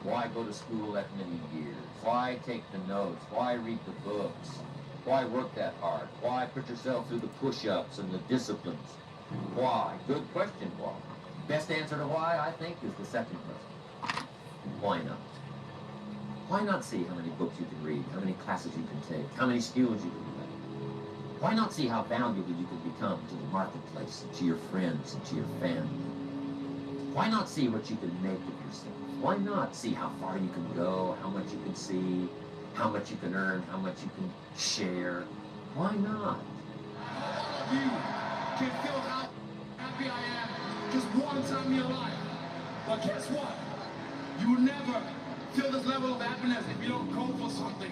Why go to school that many years? Why take the notes? Why read the books? Why work that hard? Why put yourself through the push-ups and the disciplines? Why? Good question, why? Best answer to why, I think, is the second question. Why not? Why not see how many books you can read, how many classes you can take, how many skills you can develop? Why not see how valuable you can become to the marketplace and to your friends and to your family? Why not see what you can make of yourself? Why not see how far you can go, how much you can see, how much you can earn, how much you can share? Why not? All of you can feel how happy I am just one time in your life. But guess what? You will never feel this level of happiness if you don't go for something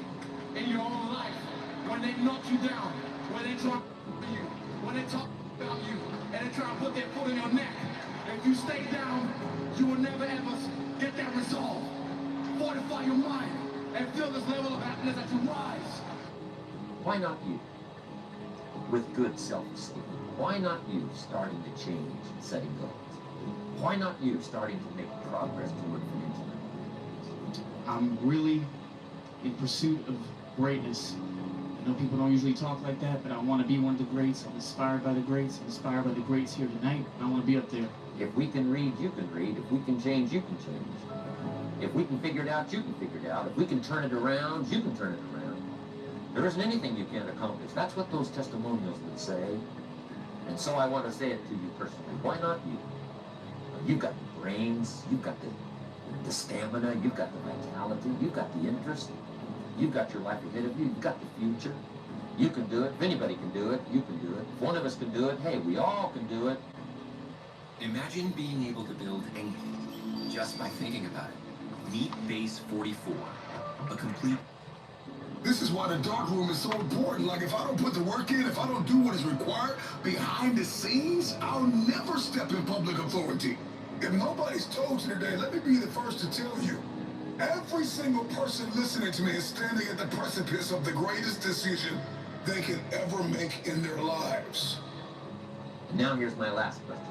in your own life. When they knock you down, when they try to you, when they talk about you, and they try to put their foot in your neck. If you stay down, you will never ever get that resolve. Fortify your mind and feel this level of happiness as you rise. Why not you? With good self-esteem. Why not you starting to change and setting goals? Why not you starting to make progress toward financial independence? I'm really in pursuit of greatness. I know people don't usually talk like that, but I want to be one of the greats. I'm inspired by the greats. I'm inspired by the greats here tonight. I want to be up there. If we can read, you can read. If we can change, you can change. If we can figure it out, you can figure it out. If we can turn it around, you can turn it around. There isn't anything you can't accomplish. That's what those testimonials would say. And so I want to say it to you personally. Why not you? You've got the brains, you've got the stamina, you've got the vitality, you've got the interest, you've got your life ahead of you, you've got the future. You can do it. If anybody can do it, you can do it. If one of us can do it, hey, we all can do it. Imagine being able to build anything just by thinking about it. Meet Base 44, a complete... This is why the dark room is so important. Like, if I don't put the work in, if I don't do what is required behind the scenes, I'll never step in public authority. If nobody's told you today, let me be the first to tell you. Every single person listening to me is standing at the precipice of the greatest decision they can ever make in their lives. Now here's my last question.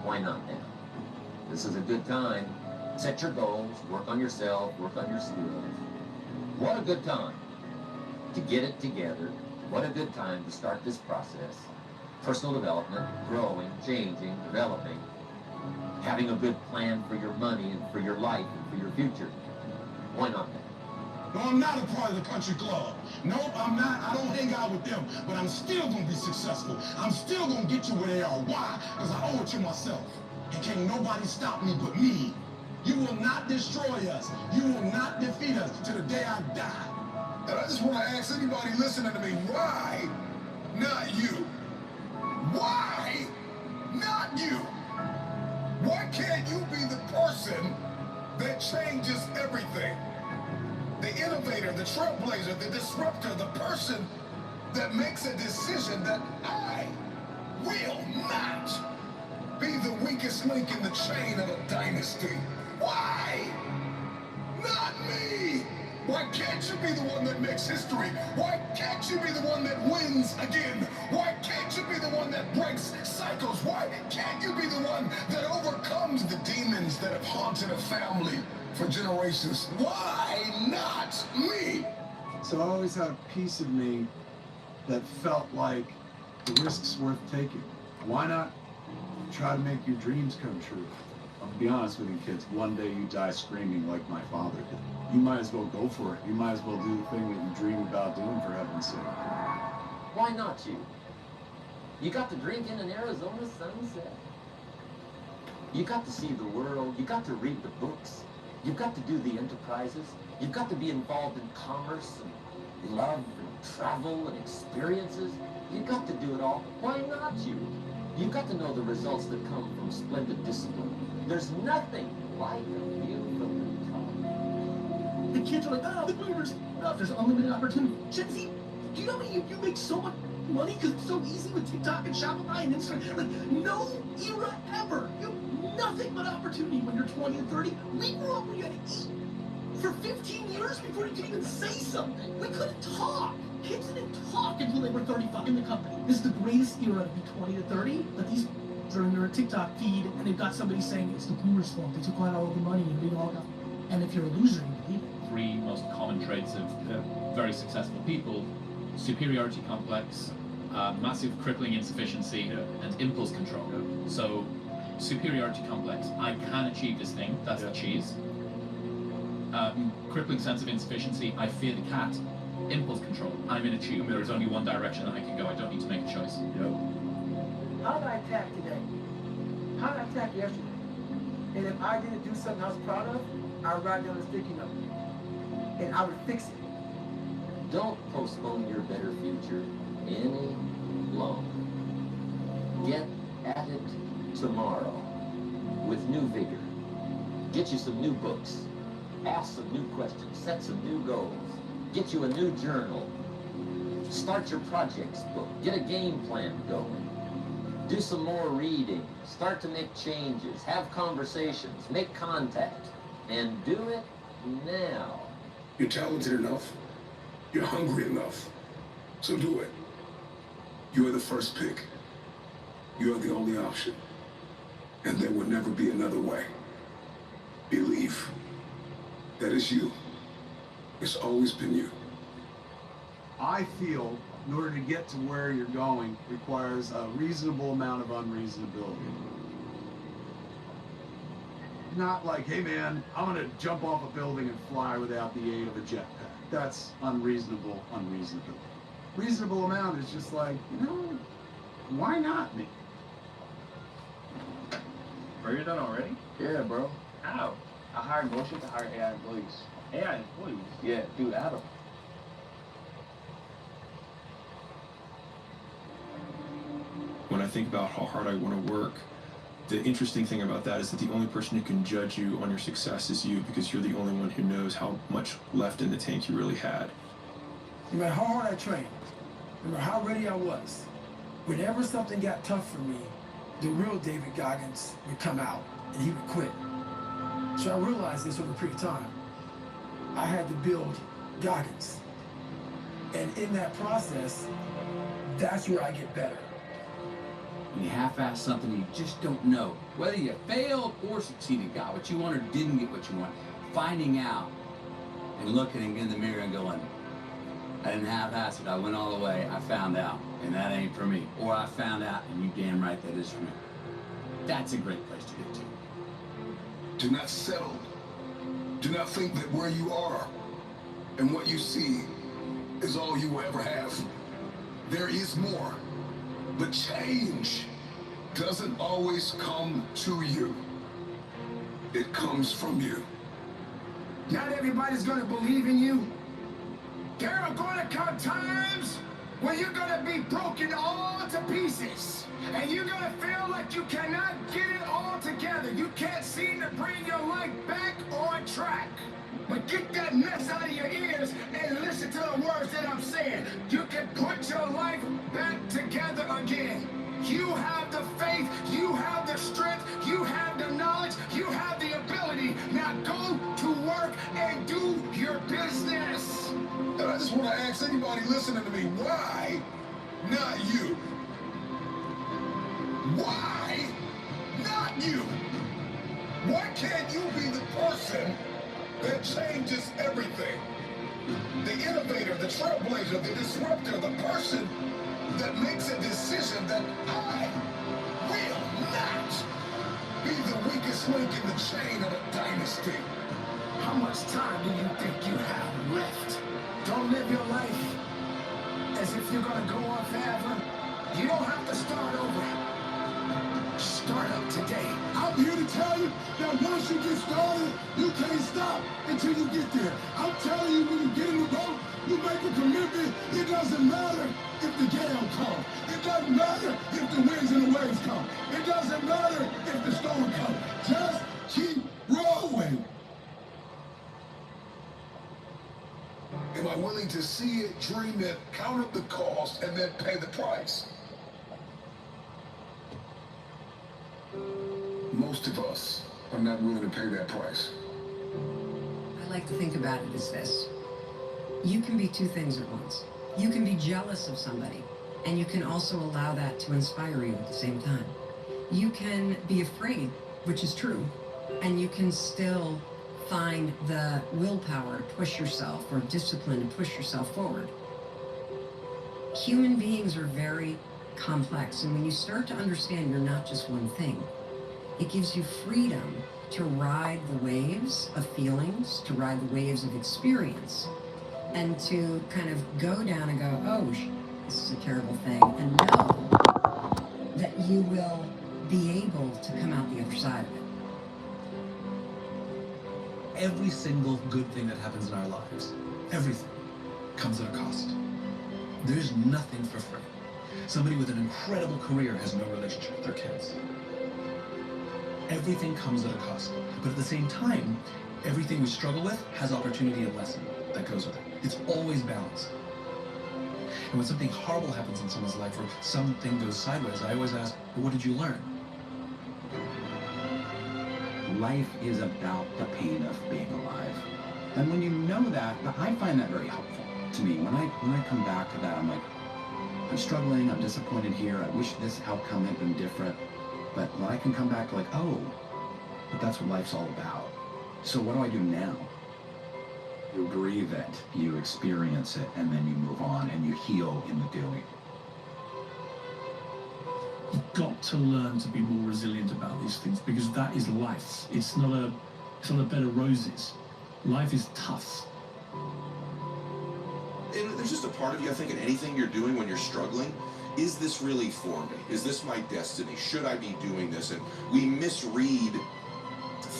Why not now? This is a good time. Set your goals, work on yourself, work on your skills. What a good time to get it together. What a good time to start this process. Personal development, growing, changing, developing. Having a good plan for your money and for your life and for your future. Why not now? No, I'm not a part of the country club. No, I'm not. I don't hang out with them. But I'm still going to be successful. I'm still going to get you where they are. Why? Because I owe it to myself. And can't nobody stop me but me. You will not destroy us. You will not defeat us to the day I die. And I just want to ask anybody listening to me, why not you? Why not you? Why can't you be the person that changes everything? The innovator, the trailblazer, the disruptor, the person that makes a decision that I will not be the weakest link in the chain of a dynasty. Why not me? Why can't you be the one that makes history? Why can't you be the one that wins again? Why can't you be the one that breaks cycles? Why can't you be the one that overcomes the demons that have haunted a family for generations? Why not me? So I always had a piece of me that felt like the risk's worth taking. Why not try to make your dreams come true? I'll be honest with you kids, one day you die screaming like my father did. You might as well go for it. You might as well do the thing that you dream about doing, for heaven's sake. Why not you? You got to drink in an Arizona sunset. You got to see the world. You got to read the books. You've got to do the enterprises. You've got to be involved in commerce and love and travel and experiences. You've got to do it all. Why not you? You've got to know the results that come from splendid discipline. There's nothing like a view from the top. The kids are like, oh, the boomers, oh, there's unlimited opportunity. Gen Z, do you know what you make so much money because it's so easy with TikTok and Shopify and Instagram? Like, no era ever. You have nothing but opportunity when you're 20 and 30. We grew up when you had to eat for 15 years before you could even say something. We couldn't talk. Kids didn't talk until they were 35 in the company. This is the greatest era to be 20 to 30, but these are in their TikTok feed and they've got somebody saying it's the boomers' fault. They took out all the money and we all got And if you're a loser, you believe it. Three most common traits of very successful people: superiority complex, massive crippling insufficiency, and impulse control. So, superiority complex, I can achieve this thing, that's the cheese. Crippling sense of insufficiency, I fear the cat. Impulse control, I'm in a tube, there's only one direction that I can go, I don't need to make a choice. How did I attack today? How did I attack yesterday? And if I didn't do something I was proud of, I would write down a sticky note. And I would fix it. Don't postpone your better future any longer. Get at it tomorrow with new vigor. Get you some new books. Ask some new questions. Set some new goals. Get you a new journal. Start your projects book. Get a game plan going. Do some more reading. Start to make changes. Have conversations. Make contact. And do it now. You're talented enough. You're hungry enough. So do it. You are the first pick. You are the only option. And there will never be another way. Believe. That is you. It's always been you. I feel in order to get to where you're going requires a reasonable amount of unreasonability. Not like, hey man, I'm gonna jump off a building and fly without the aid of a jetpack. That's unreasonable unreasonability. Reasonable amount is just like, you know, why not me? Bro, you're done already? Yeah, bro. How? I hired motion to hire AI employees. AI employees? Yeah, dude, Adam. When I think about how hard I want to work, the interesting thing about that is that the only person who can judge you on your success is you, because you're the only one who knows how much left in the tank you really had. No matter how hard I trained, no matter how ready I was, whenever something got tough for me, the real David Goggins would come out and he would quit. So I realized this over a period of time. I had to build Goggins. And in that process, that's where I get better. When you half-ass something, you just don't know. Whether you failed or succeeded, got what you want or didn't get what you want. Finding out and looking in the mirror and going, I didn't half-ass it, I went all the way, I found out, and that ain't for me. Or I found out, and you damn right that is for me. That's a great place to get to. Do not settle. Do not think that where you are and what you see is all you will ever have. There is more. But change doesn't always come to you. It comes from you. Not everybody's gonna believe in you. There are gonna come times when you're gonna be broken all to pieces. And you're gonna feel like you cannot get it all together. You can't seem to bring your life back on track. But get that mess out of your ears and listen to the words that I'm saying. You can put your life back together again. You have the faith, you have the strength, you have the knowledge, you have the ability. Now go to work and do your business. And I just want to ask anybody listening to me, why not you? Why not you? Why can't you be the person that changes everything? The innovator, the trailblazer, the disruptor, the person that makes a decision that I will not be the weakest link in the chain of a dynasty. How much time do you think you have left? Don't live your life as if you're gonna go on forever. You don't have to start over. Start up today. I'm here to tell you that once you get started, you can't stop until you get there. I'm telling you, when you get in the boat, you make a commitment. It doesn't matter if the gale comes. It doesn't matter if the winds and the waves come. It doesn't matter if the storm comes. Just keep rolling. Am I willing to see it, dream it, count up the cost, and then pay the price? Most of us are not willing to pay that price. I like to think about it as this. You can be two things at once. You can be jealous of somebody, and you can also allow that to inspire you at the same time. You can be afraid, which is true, and you can still find the willpower to push yourself or discipline to push yourself forward. Human beings are very complex, and when you start to understand you're not just one thing, it gives you freedom to ride the waves of feelings, to ride the waves of experience, and to kind of go down and go, oh, this is a terrible thing, and know that you will be able to come out the other side of it. Every single good thing that happens in our lives, everything, comes at a cost. There's nothing for free. Somebody with an incredible career has no relationship with their kids. Everything comes at a cost. But at the same time, everything we struggle with has opportunity and lesson that goes with it. It's always balanced. And when something horrible happens in someone's life or something goes sideways, I always ask, well, what did you learn? Life is about the pain of being alive. And when you know that, I find that very helpful to me. When I come back to that, I'm like, I'm struggling, I'm disappointed here, I wish this outcome had been different. But when I can come back to like, oh, but that's what life's all about. So what do I do now? You grieve it, you experience it, and then you move on and you heal in the doing. You've got to learn to be more resilient about these things, because that is life. It's not a bed of roses. Life is tough. And there's just a part of you, I think, in anything you're doing when you're struggling, is this really for me? Is this my destiny? Should I be doing this? And we misread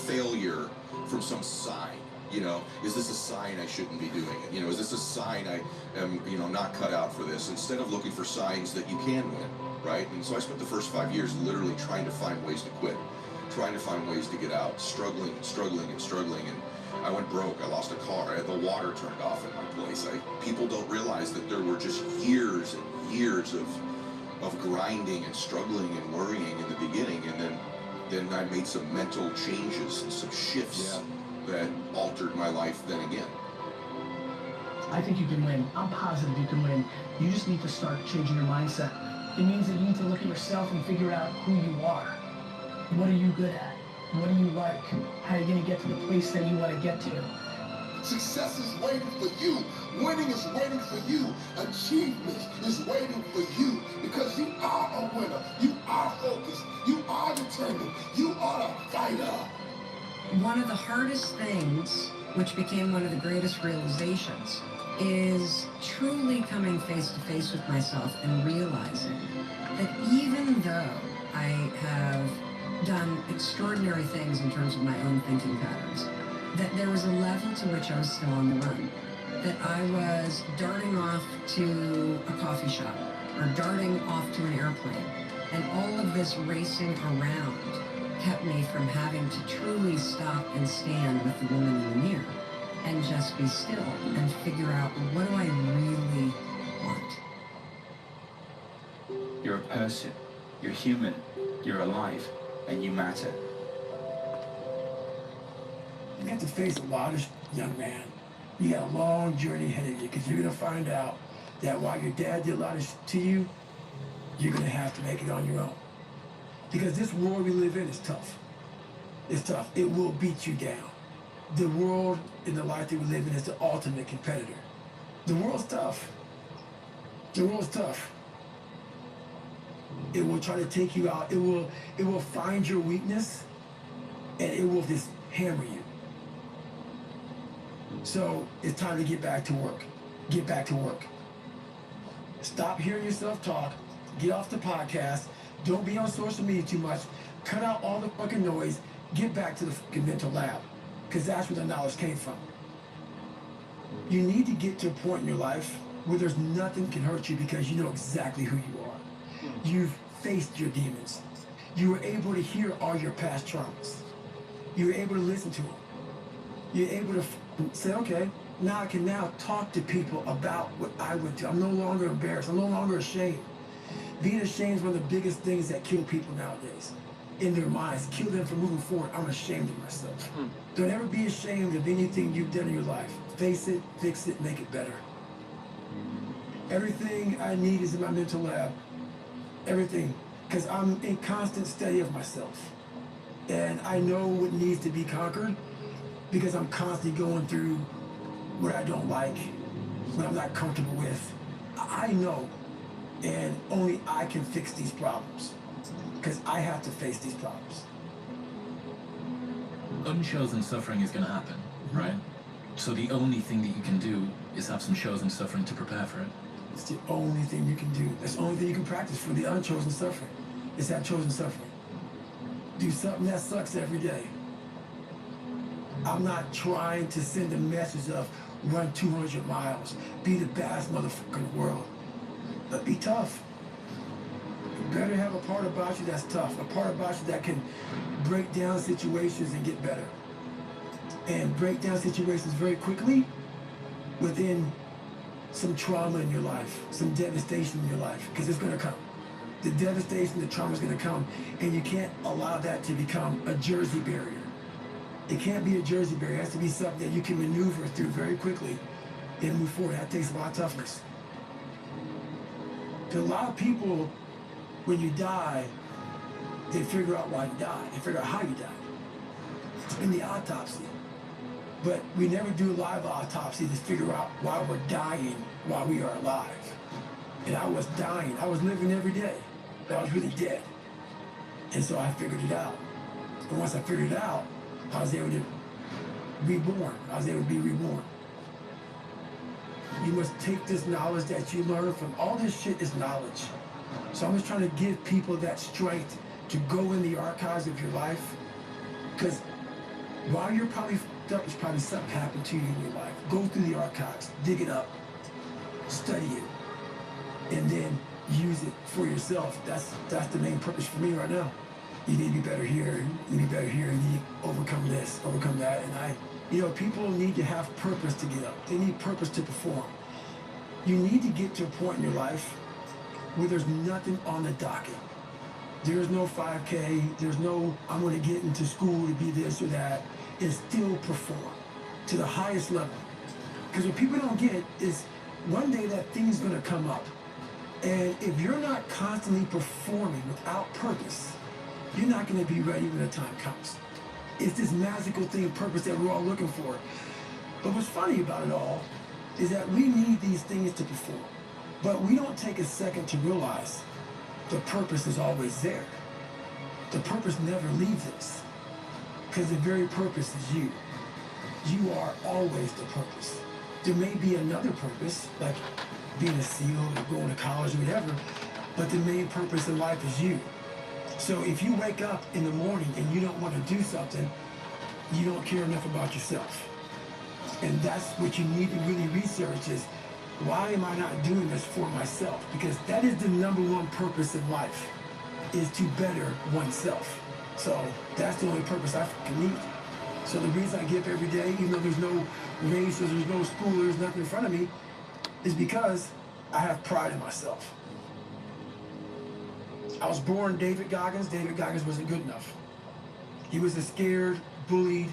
failure from some sign. You know, is this a sign I shouldn't be doing it? You know, is this a sign I am, you know, not cut out for this? Instead of looking for signs that you can win, right? And so I spent the first 5 years literally trying to find ways to quit, trying to find ways to get out, struggling and struggling and struggling. And I went broke. I lost a car. I had the water turned off in my place. People don't realize that there were just years and years of grinding and struggling and worrying in the beginning. And then I made some mental changes and some shifts that altered my life then again. I think you can win. I'm positive you can win. You just need to start changing your mindset. It means that you need to look at yourself and figure out who you are. What are you good at? What do you like? How are you going to get to the place that you want to get to? Success is waiting for you. Winning is waiting for you. Achievement is waiting for you, because you are a winner. You are focused. You are determined. You are a fighter. One of the hardest things, which became one of the greatest realizations, is truly coming face to face with myself and realizing that even though I have done extraordinary things in terms of my own thinking patterns, that there was a level to which I was still on the run, that I was darting off to a coffee shop or darting off to an airplane, and all of this racing around kept me from having to truly stop and stand with the woman in the mirror and just be still and figure out, what do I really want? You're a person, you're human, you're alive, and you matter. You have to face a lot, young man. You got a long journey ahead of you, because you're going to find out that while your dad did a lot of shit to you, you're going to have to make it on your own. Because this world we live in is tough. It's tough. It will beat you down. The world in the life that we live in is the ultimate competitor. The world's tough. The world's tough. It will try to take you out. It will find your weakness, and it will just hammer you. So it's time to get back to work. Get back to work. Stop hearing yourself talk. Get off the podcast. Don't be on social media too much. Cut out all the fucking noise. Get back to the fucking mental lab, because that's where the knowledge came from. You need to get to a point in your life where there's nothing can hurt you, because you know exactly who you are. You've faced your demons. You were able to hear all your past traumas. You were able to listen to them. You're able to say, okay, now I can now talk to people about what I went through. I'm no longer embarrassed. I'm no longer ashamed. Being ashamed is one of the biggest things that kill people nowadays. In their minds, kill them from moving forward. I'm ashamed of myself. Don't ever be ashamed of anything you've done in your life. Face it, fix it, make it better. Everything I need is in my mental lab. Everything. Because I'm in constant study of myself. And I know what needs to be conquered. because I'm constantly going through what I don't like, what I'm not comfortable with. I know, and only I can fix these problems, because I have to face these problems. Unchosen suffering is going to happen, right? So the only thing that you can do is have some chosen suffering to prepare for it. It's the only thing you can do. That's the only thing you can practice for the unchosen suffering. It's that chosen suffering. Do something that sucks every day. I'm not trying to send a message of run 200 miles, be the baddest motherfucker in the world, but be tough. You better have a part about you that's tough, a part about you that can break down situations and get better. And break down situations very quickly within some trauma in your life, some devastation in your life, because it's going to come. The devastation, the trauma is going to come, and you can't allow that to become a Jersey barrier. It can't be a Jersey barrier. It has to be something that you can maneuver through very quickly and move forward. That takes a lot of toughness. To a lot of people, when you die, they figure out why you died. They figure out how you died in the autopsy. But we never do a live autopsy to figure out why we're dying while we are alive. And I was dying. I was living every day, but I was really dead. And so I figured it out. And once I figured it out, I was able to reborn. I was able to be reborn. You must take this knowledge that you learn from all this shit is knowledge. So I'm just trying to give people that strength to go in the archives of your life. Because while you're probably fucked up, there's probably something happened to you in your life. Go through the archives, dig it up, study it, and then use it for yourself. That's the main purpose for me right now. You need to be better here, you need to be better here, you need to overcome this, overcome that. And people need to have purpose to get up. They need purpose to perform. You need to get to a point in your life where there's nothing on the docket. There's no 5K, there's no, I'm gonna get into school to be this or that, and still perform to the highest level. Because what people don't get is one day that thing's gonna come up. And if you're not constantly performing without purpose, you're not gonna be ready when the time comes. It's this magical thing, purpose, that we're all looking for. But what's funny about it all is that we need these things to perform. But we don't take a second to realize the purpose is always there. The purpose never leaves us. Because the very purpose is you. You are always the purpose. There may be another purpose, like being a SEAL or going to college or whatever, but the main purpose in life is you. So if you wake up in the morning and you don't want to do something, you don't care enough about yourself. And that's what you need to really research is, why am I not doing this for myself? Because that is the number one purpose in life, is to better oneself. So that's the only purpose I need. So the reason I get up every day, even though there's no races, there's no school, there's nothing in front of me, is because I have pride in myself. I was born David Goggins. David Goggins wasn't good enough. He was a scared, bullied,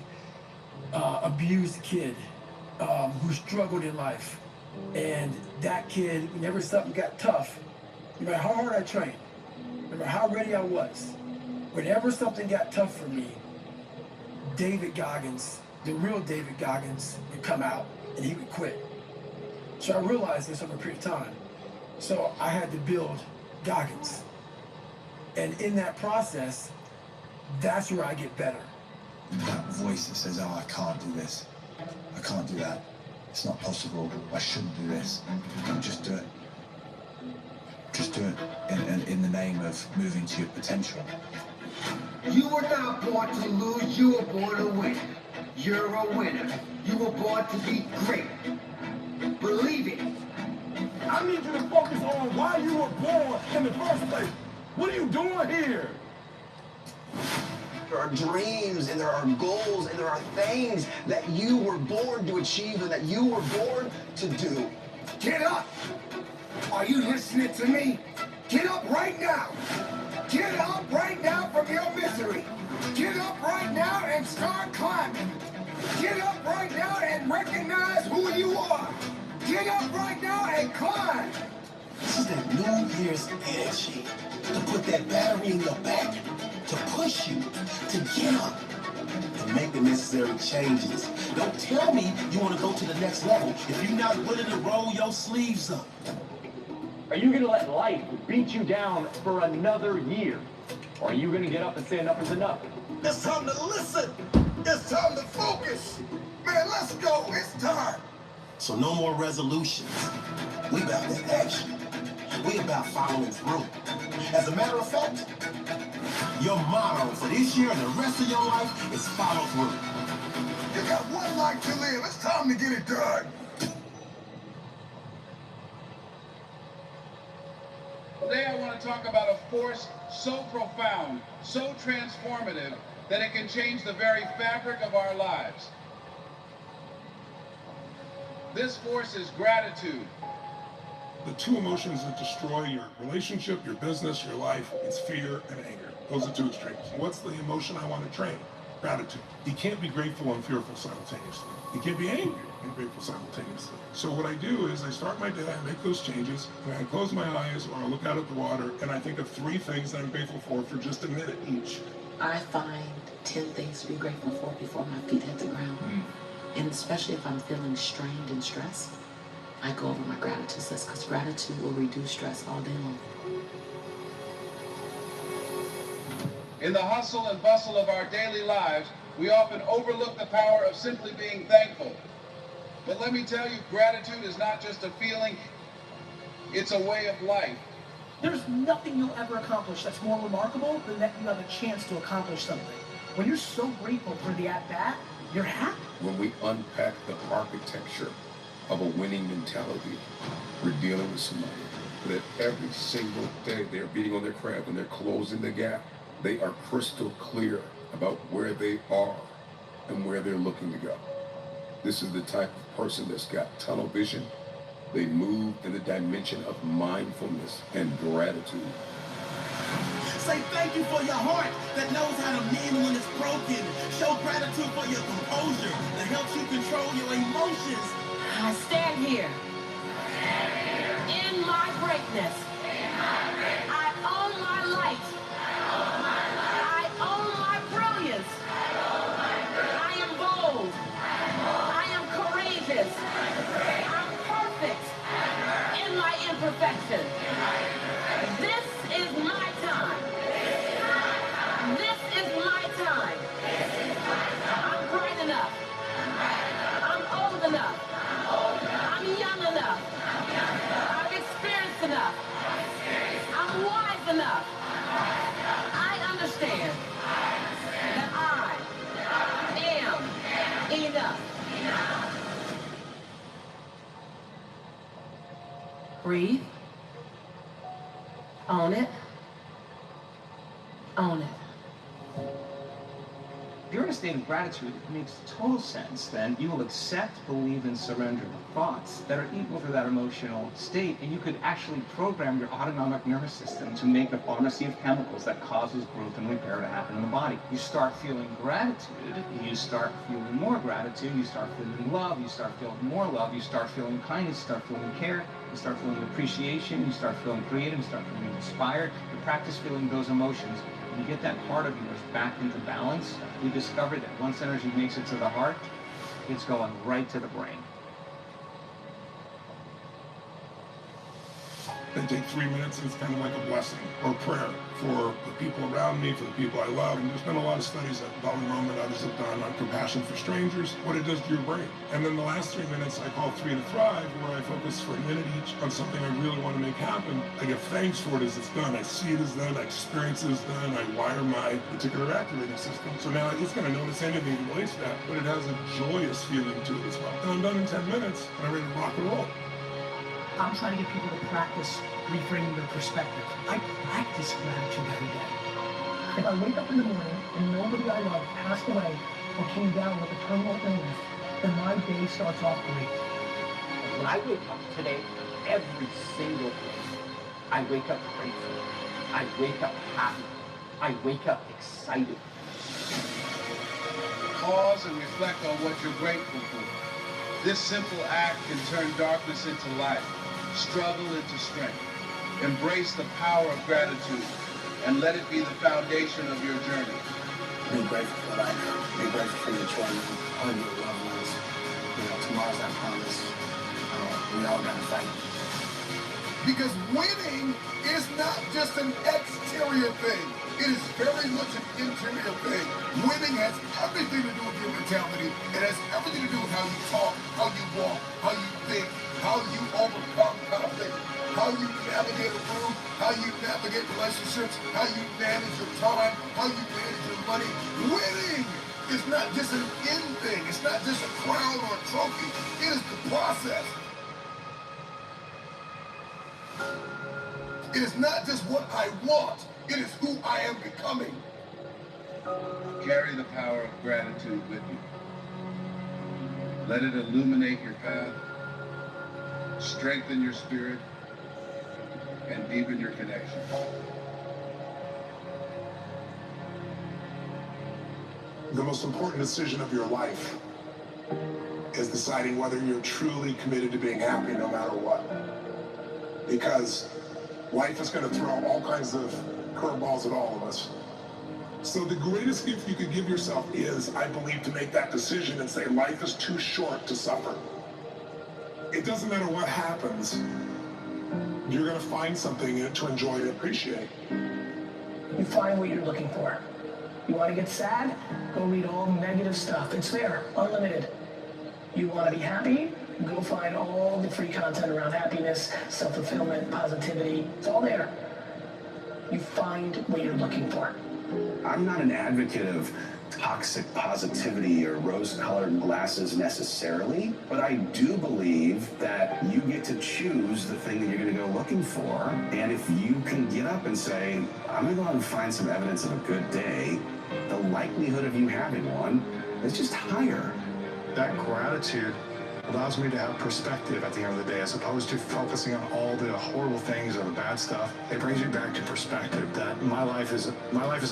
abused kid who struggled in life. And that kid, whenever something got tough, no matter how hard I trained, no matter how ready I was, whenever something got tough for me, David Goggins, the real David Goggins, would come out and he would quit. So I realized this over a period of time. So I had to build Goggins. And in that process, that's where I get better. That voice that says, oh, I can't do this. I can't do that. It's not possible. I shouldn't do this. No, just do it. Just do it in the name of moving to your potential. You were not born to lose, you were born to win. You're a winner. You were born to be great. Believe it. I need you to focus on why you were born in the first place. What are you doing here? There are dreams and there are goals and there are things that you were born to achieve and that you were born to do. Get up! Are you listening to me? Get up right now! Get up right now from your misery! Get up right now and start climbing! Get up right now and recognize who you are! Get up right now and climb! This is that New Year's energy to put that battery in your back, to push you, to get up, and make the necessary changes. Don't tell me you want to go to the next level if you're not willing to roll your sleeves up. Are you going to let life beat you down for another year? Or are you going to get up and say enough is enough? It's time to listen. It's time to focus. Man, let's go. It's time. So no more resolutions. We about that action. We about following through. As a matter of fact, your motto for this year and the rest of your life is follow through. You got one life to live. It's time to get it done. Today I want to talk about a force so profound, so transformative, that it can change the very fabric of our lives. This force is gratitude. The two emotions that destroy your relationship, your business, your life, it's fear and anger. Those are two extremes. What's the emotion I want to train? Gratitude. You can't be grateful and fearful simultaneously. You can't be angry and grateful simultaneously. So what I do is I start my day, I make those changes, and I close my eyes or I look out at the water, and I think of 3 things that I'm grateful for just a minute each. I find 10 things to be grateful for before my feet hit the ground. And especially if I'm feeling strained and stressed, I go over my gratitude list, because gratitude will reduce stress all day long. In the hustle and bustle of our daily lives, we often overlook the power of simply being thankful. But let me tell you, gratitude is not just a feeling, it's a way of life. There's nothing you'll ever accomplish that's more remarkable than that you have a chance to accomplish something. When you're so grateful for the at-bat, you're happy. When we unpack the architecture of a winning mentality, we're dealing with somebody that every single day they're beating on their craft and they're closing the gap. They are crystal clear about where they are and where they're looking to go. This is the type of person that's got tunnel vision. They move in the dimension of mindfulness and gratitude. Say thank you for your heart that knows how to mend when it's broken. Show gratitude for your composure that helps you control your emotions. I stand here in my greatness. I own my light. I own my brilliance. I am bold. I am courageous. I'm perfect in my imperfection. This is my time. This is my time. I'm bright enough. I'm old enough. I'm young enough. I'm experienced enough. I'm wise enough. I understand that I am enough. Breathe. Own it. Own it. If you're in a state of gratitude, it makes total sense. Then you will accept, believe, and surrender the thoughts that are equal to that emotional state, and you could actually program your autonomic nervous system to make a pharmacy of chemicals that causes growth and repair to happen in the body. You start feeling gratitude, you start feeling more gratitude, you start feeling love, you start feeling more love, you start feeling kindness, you start feeling care, you start feeling appreciation, you start feeling creative, you start feeling inspired. You practice feeling those emotions. You get that part of yours back into balance. You discover that once energy makes it to the heart, it's going right to the brain. They take 3 minutes and it's kind of like a blessing or prayer for the people around me, for the people I love. And there's been a lot of studies that Dalai Lama and others have done on compassion for strangers, what it does to your brain. And then the last 3 minutes I call 3 to Thrive, where I focus for a minute each on something I really want to make happen. I give thanks for it as it's done. I see it as done. I experience it as done. I wire my particular activating system. So now it's going to notice anything relates to that, but it has a joyous feeling to it as well. And I'm done in 10 minutes and I'm ready to rock and roll. I'm trying to get people to practice reframing their perspective. I practice gratitude every day. If I wake up in the morning and nobody I love passed away or came down with a terminal illness, then my day starts off great. When I wake up today, every single day, I wake up grateful. I wake up happy. I wake up excited. Pause and reflect on what you're grateful for. This simple act can turn darkness into light, struggle into strength. Embrace the power of gratitude and let it be the foundation of your journey. Be grateful for what I know. Be grateful for your children, all your loved ones. You know, tomorrow's not promised. We all gotta fight. Because winning is not just an exterior thing. It is very much an interior thing. Winning has everything to do with your mentality. It has everything to do with how you talk, how you walk, how you think, how you overcome conflict, how you navigate a room, how you navigate relationships, how you manage your time, how you manage your money. Winning is not just an end thing. It's not just a crown or a trophy. It is the process. It is not just what I want. It is who I am becoming. Carry the power of gratitude with you. Let it illuminate your path, strengthen your spirit, and deepen your connection. The most important decision of your life is deciding whether you're truly committed to being happy no matter what. Because life is going to throw all kinds of curveballs at all of us. So the greatest gift you could give yourself is, I believe, to make that decision and say life is too short to suffer. It doesn't matter what happens, you're going to find something in it to enjoy and appreciate. You find what you're looking for. You want to get sad? Go read all the negative stuff. It's there, unlimited. You want to be happy? Go find all the free content around happiness, self-fulfillment, positivity. It's all there. You find what you're looking for. I'm not an advocate of toxic positivity or rose-colored glasses necessarily, but I do believe that you get to choose the thing that you're going to go looking for. And if you can get up and say, I'm going to go out and find some evidence of a good day, the likelihood of you having one is just higher. That gratitude allows me to have perspective at the end of the day, as opposed to focusing on all the horrible things or the bad stuff. It brings you back to perspective that my life is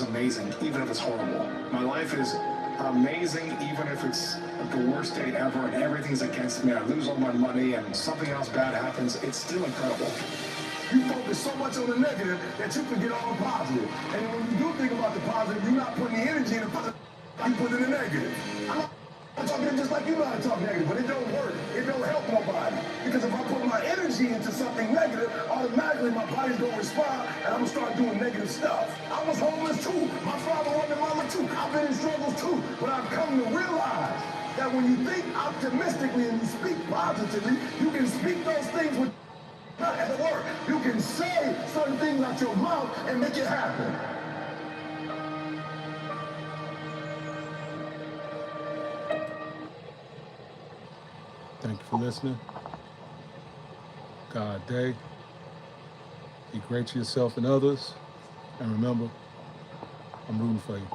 amazing, even if it's horrible. My life is amazing, even if it's the worst day ever and everything's against me. I lose all my money and something else bad happens. It's still incredible. You focus so much on the negative that you forget all the positive. And when you do think about the positive, you're not putting the energy in the positive, you put it in the negative. I'm talking just like you know how to talk negative, but it don't work. It don't help nobody. Because if I put my energy into something negative, automatically my body's gonna respond and I'm gonna start doing negative stuff. I was homeless too. My father wasn't mama too. I've been in struggles too. But I've come to realize that when you think optimistically and you speak positively, you can speak those things with not at the work. You can say certain things out your mouth and make it happen. Thank you for listening. God day. Be great to yourself and others. And remember, I'm rooting for you.